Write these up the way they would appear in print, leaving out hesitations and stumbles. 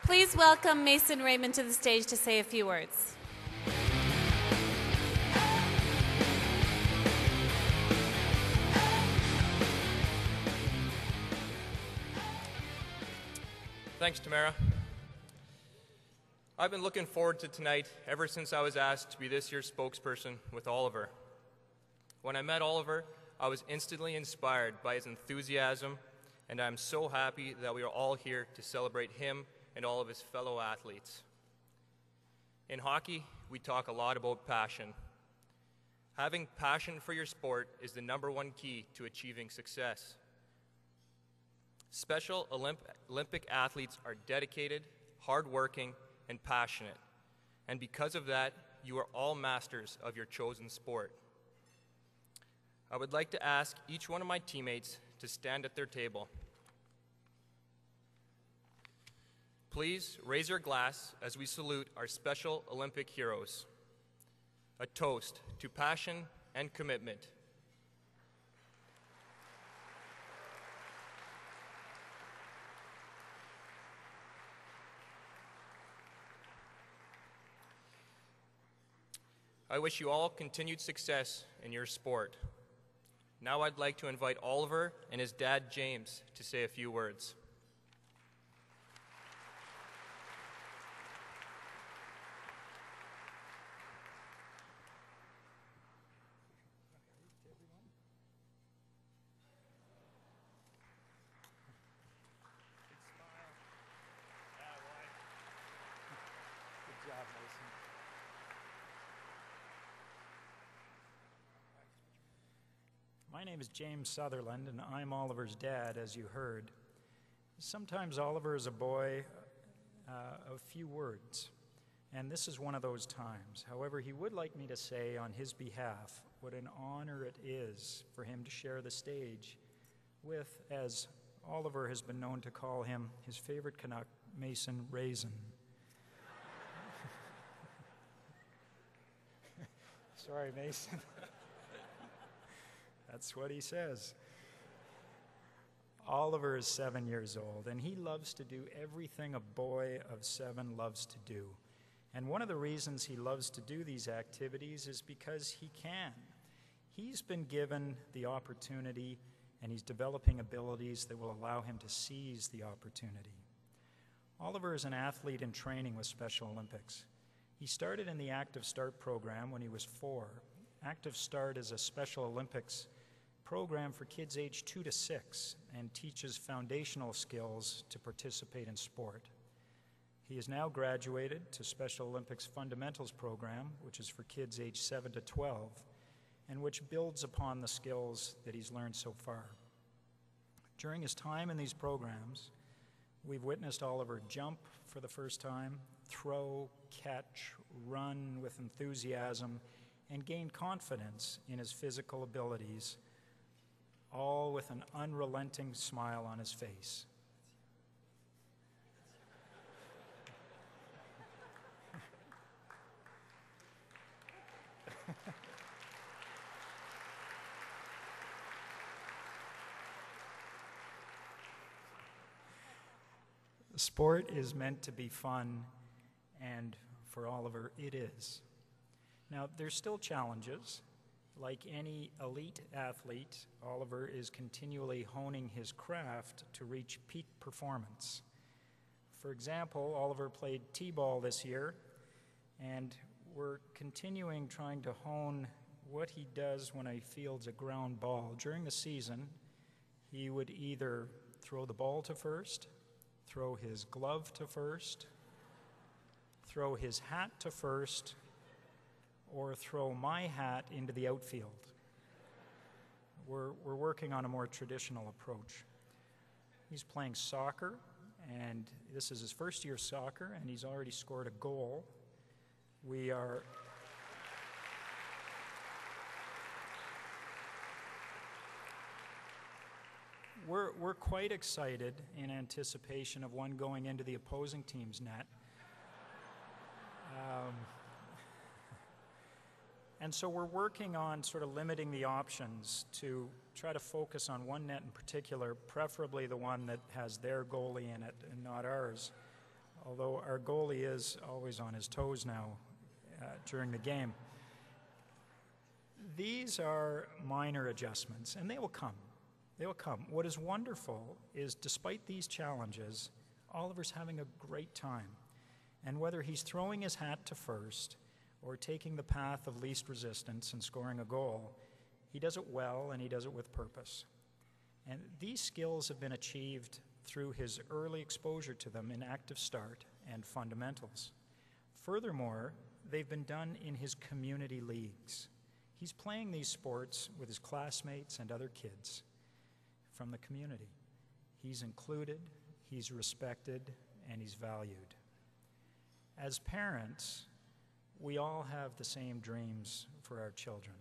Please welcome Mason Raymond to the stage to say a few words. Thanks, Tamara. I've been looking forward to tonight ever since I was asked to be this year's spokesperson with Oliver. When I met Oliver, I was instantly inspired by his enthusiasm, and I'm so happy that we are all here to celebrate him and all of his fellow athletes. In hockey, we talk a lot about passion. Having passion for your sport is the #1 key to achieving success. Special Olympic athletes are dedicated, hardworking, and passionate, and because of that, you are all masters of your chosen sport. I would like to ask each one of my teammates to stand at their table. Please raise your glass as we salute our Special Olympic heroes. A toast to passion and commitment. I wish you all continued success in your sport. Now I'd like to invite Oliver and his dad, James, to say a few words. My name is James Sutherland, and I'm Oliver's dad, as you heard. Sometimes Oliver is a boy of few words, and this is one of those times. However, he would like me to say on his behalf what an honor it is for him to share the stage with, as Oliver has been known to call him, his favorite Canuck, Mason Raisin. Sorry, Mason. That's what he says. Oliver is 7 years old, and he loves to do everything a boy of 7 loves to do. And one of the reasons he loves to do these activities is because he can. He's been given the opportunity, and he's developing abilities that will allow him to seize the opportunity. Oliver is an athlete in training with Special Olympics. He started in the Active Start program when he was 4. Active Start is a Special Olympics program for kids aged 2 to 6 and teaches foundational skills to participate in sport. He is now graduated to Special Olympics Fundamentals program, which is for kids aged 7 to 12, and which builds upon the skills that he's learned so far. During his time in these programs, we've witnessed Oliver jump for the first time, throw, catch, run with enthusiasm, and gain confidence in his physical abilities, all with an unrelenting smile on his face. Sport is meant to be fun, and for Oliver, it is. Now, there's still challenges. Like any elite athlete, Oliver is continually honing his craft to reach peak performance. For example, Oliver played t-ball this year, and we're continuing trying to hone what he does when he fields a ground ball. During the season, he would either throw the ball to first, throw his glove to first, throw his hat to first, or throw my hat into the outfield. We're working on a more traditional approach. He's playing soccer, and this is his first year of soccer, and he's already scored a goal. We're quite excited in anticipation of one going into the opposing team's net. And so we're working on sort of limiting the options to try to focus on one net in particular, preferably the one that has their goalie in it and not ours. although our goalie is always on his toes now during the game. These are minor adjustments, and they will come. They will come. What is wonderful is, despite these challenges, Oliver's having a great time. And whether he's throwing his hat to first or taking the path of least resistance and scoring a goal, he does it well and he does it with purpose. And these skills have been achieved through his early exposure to them in active start and fundamentals. Furthermore, they've been done in his community leagues. He's playing these sports with his classmates and other kids from the community. He's included, he's respected, and he's valued. As parents, we all have the same dreams for our children.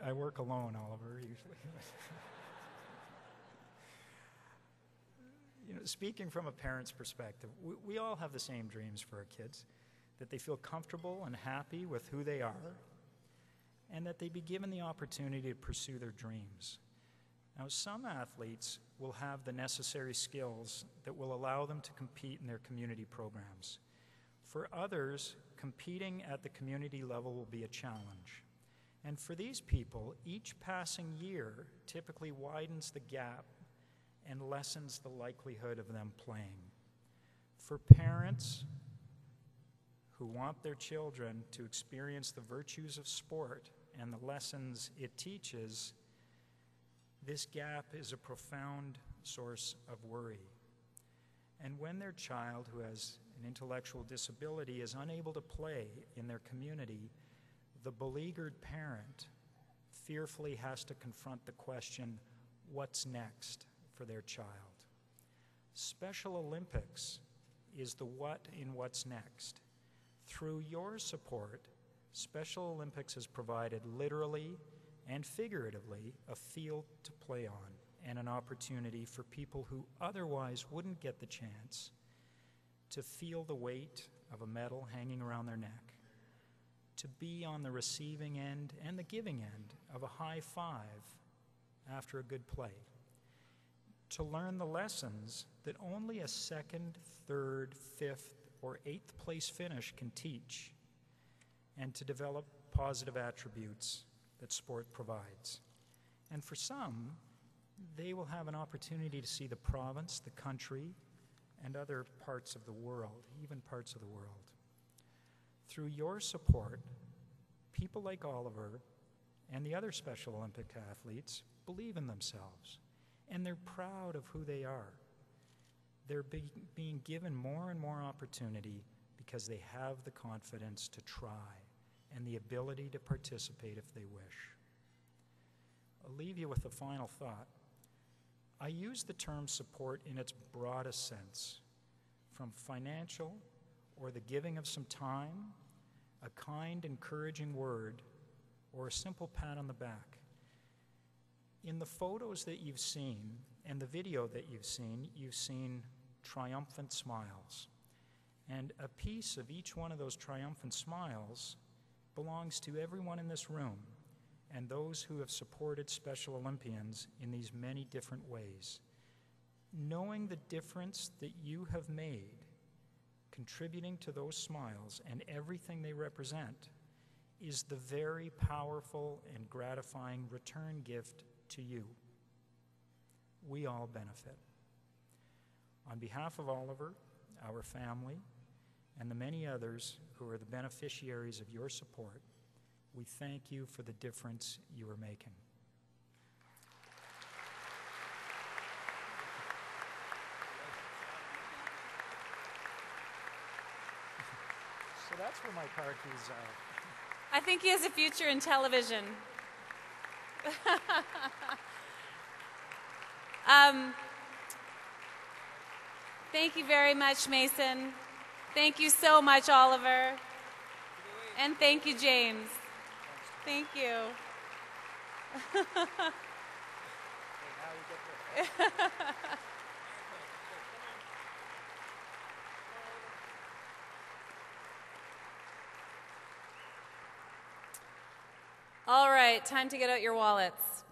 I work alone, Oliver, usually. Speaking from a parent's perspective, we all have the same dreams for our kids, that they feel comfortable and happy with who they are, and that they be given the opportunity to pursue their dreams. Now, some athletes will have the necessary skills that will allow them to compete in their community programs. For others, competing at the community level will be a challenge. And for these people, each passing year typically widens the gap and lessens the likelihood of them playing. For parents who want their children to experience the virtues of sport and the lessons it teaches, this gap is a profound source of worry. And when their child who has an intellectual disability is unable to play in their community, the beleaguered parent fearfully has to confront the question, what's next for their child? Special Olympics is the what in what's next. Through your support, Special Olympics has provided literally and figuratively a field to play on and an opportunity for people who otherwise wouldn't get the chance to feel the weight of a medal hanging around their neck, to be on the receiving end and the giving end of a high five after a good play, to learn the lessons that only a second, third, fifth, or eighth place finish can teach, and to develop positive attributes that sport provides. And for some, they will have an opportunity to see the province, the country, and other parts of the world, even parts of the world. Through your support, people like Oliver and the other Special Olympic athletes believe in themselves, and they're proud of who they are. They're being given more and more opportunity because they have the confidence to try and the ability to participate if they wish. I'll leave you with a final thought. I use the term support in its broadest sense, from financial or the giving of some time, a kind, encouraging word, or a simple pat on the back. In the photos that you've seen and the video that you've seen triumphant smiles. And a piece of each one of those triumphant smiles belongs to everyone in this room and those who have supported Special Olympians in these many different ways. Knowing the difference that you have made, contributing to those smiles and everything they represent, is the very powerful and gratifying return gift to you. We all benefit. On behalf of Oliver, our family, and the many others who are the beneficiaries of your support, we thank you for the difference you are making. So that's where my car keys are. I think he has a future in television. Thank you very much, Mason. Thank you so much, Oliver. And thank you, James. Thank you. All right, time to get out your wallets.